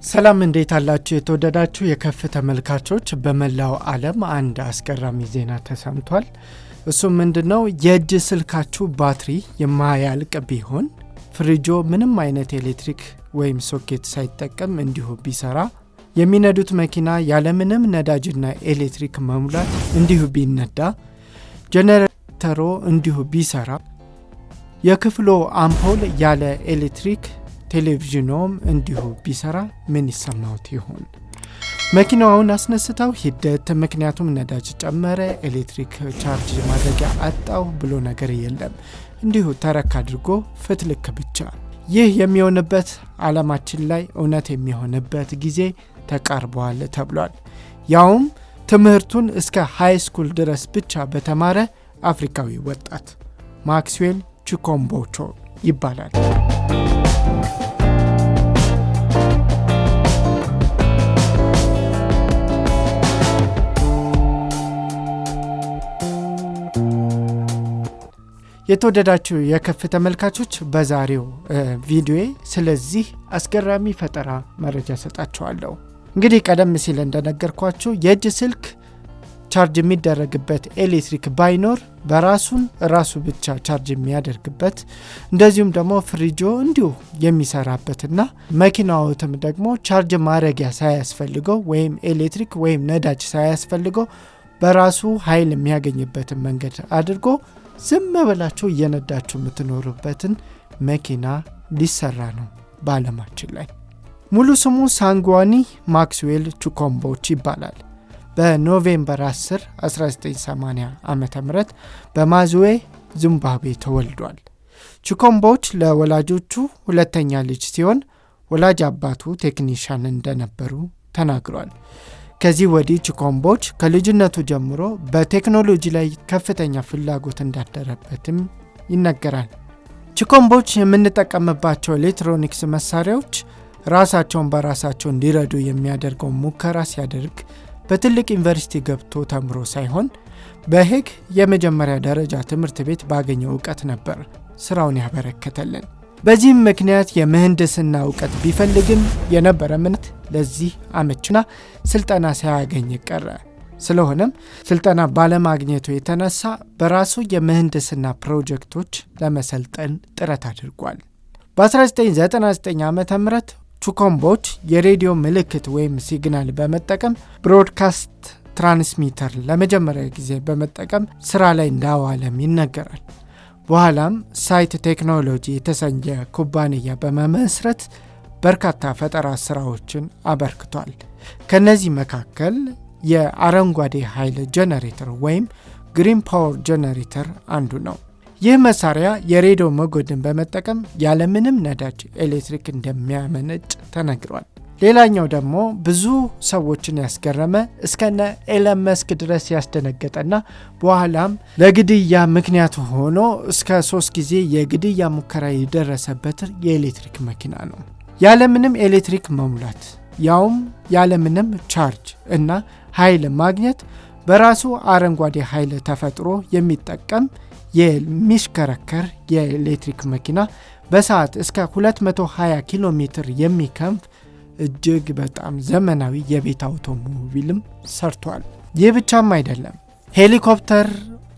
ሰላም እንዴት አላችሁ የተወደዳችሁ የከፍ ተመልካቾች በመላው ዓለም አንድ አስገራሚ ዜና ተሰምቷል። እሱም ምንድነው የእጅ ስልካችሁ ባትሪ የማያልቅ ቢሆን ፍሪጆ ምንም አይነት ኤሌክትሪክ ወይም ሶኬት ሳይጠቀም እንዲሁ ቢሰራ የሚነዱት መኪና ያለ ምንም ነዳጅና ኤሌክትሪክ መሙላት እንዲሁ ቢነዳ ጄኔሬተሩ እንዲሁ ቢሰራ የክፍሎ አምፖል ያለ ኤሌክትሪክ ቴሌቪዥኑም እንዲሁ ቢሰራ ምን ይሰማውት ይሆን? መኪናውን አስነስተው ሂደት ምክንያቱም ነዳጅ ጨመረ ኤሌክትሪክ ቻርጅ ማድረጊያ አጣው ብሎ ነገር የለም። እንዲሁ ተረክ አድርጎ ፍትልክ ብቻ። ይህ የሚሆንበት ዓለማችን ላይ እውነት የሚሆንበት ጊዜ ተቃርቧል ተብሏል። ያውም ትምህርቱን እስከ ሃይ ስኩል ድረስ ብቻ በተማረ አፍሪካዊ ወጣት ማክስዌል ቺኮምቦቾ ይባላል። የተወደዳችሁ የከፍ ተመልካቾች በዛሬው ቪዲዮ ስለዚህ አስገራሚ ፈጠራ መረጃ ሰጣችኋለሁ። እንግዲህ ቀደም ሲል እንደነገርኳችሁ የእጅ ስልክ ቻርጅ የሚደረግበት ኤሌክትሪክ ባይኖር ራሱ ብቻ ቻርጅ የሚያደርግበት እንደዚሁም ደግሞ ፍሪጆ እንዲሁ የሚሰራበትና መኪናውም ደግሞ ቻርጅ ማድረጊያ ሳያስፈልገው ወይም ኤሌክትሪክ ወይም ነዳጅ ሳያስፈልገው በራሱ ኃይል የሚያገኝበትን መንገድ አድርጎ ዝም ብላችሁ እየነዳችሁ የምትኖሩበትን መኪና ሊሰራ ነው በዓለማችን ላይ። ሙሉ ስሙ ሳንጓኒ ማክስዌል ቺኮምቦቾ ይባላል። በኖቬምበር 10 1980 ዓመተ ምህረት በማዝዌ ዚምባብዌ ተወልዷል። ቺኮምቦቾ ለወላጆቹ ሁለተኛ ልጅ ሲሆን ወላጅ አባቱ ቴክኒሻን እንደነበሩ ተናግሯል። ከዚህ ወዲህ ቺኮምቦቾ ከልጅነቱ ጀምሮ በቴክኖሎጂ ላይ ከፍተኛ ፍላጎት እንዳደረበትም ይነገራል። ቺኮምቦቾ የምንጠቀምባቸው ኤሌክትሮኒክስ መሳሪያዎች ራሳቸውን በራሳቸው እንዲረዱ የሚያደርገው ሙከራ ሲያደርግ በትልቅ ዩኒቨርሲቲ ገብቶ ተምሮ ሳይሆን በሄግ የመጀመሪያ ደረጃ ትምህርት ቤት ባገኘው ዕውቀት ነበር ስራውን ያበረከተልን። በዚህም ምክንያት የምህንድስና ዕውቀት ቢፈልግም የነበረ ምንት ለዚህ አመችና ስልጠና ሳያገኝ ቀረ። ስለሆነም ስልጠና ባለማግኘቱ የተነሳ በራሱ የምህንድስና ፕሮጀክቶች ለመሰልጠን ጥረት አድርጓል። በ1999 ዓመተ ምህረት ቺኮምቦቾ የሬዲዮ ምልክት ወይም ሲግናል በመጠቀም ብሮድካስት ትራንስሚተር ለመጀመሪያ ጊዜ በመጠቀም ስራ ላይ እንዳዋለም ይነገራል። በኋላም ሳይት ቴክኖሎጂ የተሰኘ ኩባንያ በመመስረት በርካታ ፈጠራ ስራዎችን አበርክቷል። ከነዚህ መካከል የአረንጓዴ ኃይል ጄኔሬተር ወይም ግሪን ፓወር ጄኔሬተር አንዱ ነው። ይህ መሳሪያ የሬዲዮ ሞገድን በመጠቀም ያለምንም ነዳጅ ኤሌክትሪክ እንደሚያመነጭ ተነግሯል። ሌላኛው ደግሞ ብዙ ሰዎችን ያስገረመ እስከነ ኤለን መስክ ድረስ ያስደነገጠና በኋላም ለግድያ ምክንያት ሆኖ እስከ 3 ጊዜ የግድያ ሙከራ የደረሰበት የኤሌክትሪክ መኪና ነው። ያለምንም ኤሌክትሪክ መሙላት ያውም ያለምንም ቻርጅ እና ኃይል ማግኘት በራሱ አረንጓዴ ኃይል ተፈጥሮ የሚጠቀም የሚሽከረከር የኤሌክትሪክ መኪና በሰዓት እስከ 220 ኪሎ ሜትር የሚከንፍ እጅግ በጣም ዘመናዊ የቤት አውቶሞቢልም ሰርቷል። ይህ ብቻም አይደለም። ሄሊኮፕተር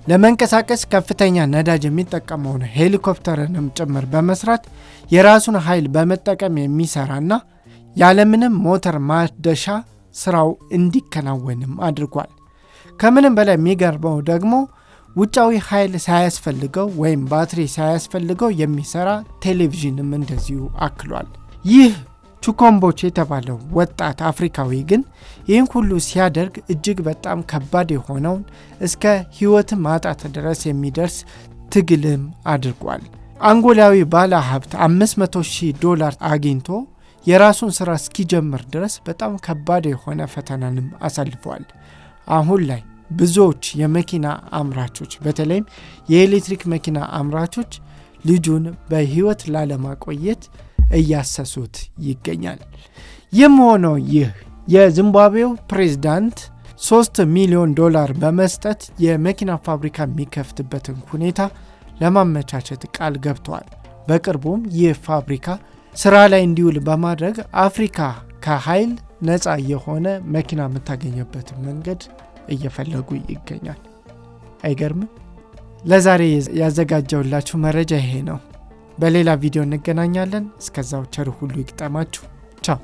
ለመንቀሳቀስ ከፍተኛ ነዳጅ የሚጠቀመውን ሄሊኮፕተርንም ጭምር በመስራት የራሱን ኃይል በመጠቀም የሚሰራና ያለምንም ሞተር ማደሻ ስራው እንዲከናወንም አድርጓል። ከምንም በላይ የሚገርመው ደግሞ ውጫዊ ኃይል ሳያስፈልገው ወይም ባትሪ ሳያስፈልገው የሚሰራ ቴሌቪዥንም እንደዚሁ አክሏል። ይህ ቺኮምቦቾ የተባለው ወጣት አፍሪካዊ ግን ይህን ሁሉ ሲያደርግ እጅግ በጣም ከባድ የሆነውን እስከ ህይወት ማጣት ድረስ የሚደርስ ትግልም አድርጓል። አንጎላዊ ባለ ሀብት $500,000 አግኝቶ የራሱን ስራ እስኪጀምር ድረስ በጣም ከባድ የሆነ ፈተናንም አሳልፏል። አሁን ላይ ብዙዎች የመኪና አምራቾች በተለይም የኤሌክትሪክ መኪና አምራቾች ልጁን በህይወት ላለማቆየት እያሰሱት ይገኛል። የምሆነው ይህ የዚምባብዌው ፕሬዝዳንት $3 ሚሊዮን በመስጠት የመኪና ፋብሪካ የሚከፍትበትን ሁኔታ ለማመቻቸት ቃል ገብተዋል። በቅርቡም ይህ ፋብሪካ ስራ ላይ እንዲውል በማድረግ አፍሪካ ከኃይል ነፃ የሆነ መኪና የምታገኘበት መንገድ እየፈለጉ ይገኛል። አይገርምም? ለዛሬ ያዘጋጀውላችሁ መረጃ ይሄ ነው። በሌላ ቪዲዮ እንገናኛለን። እስከዛው ቸር ሁሉ ይግጠማችሁ። ቻው።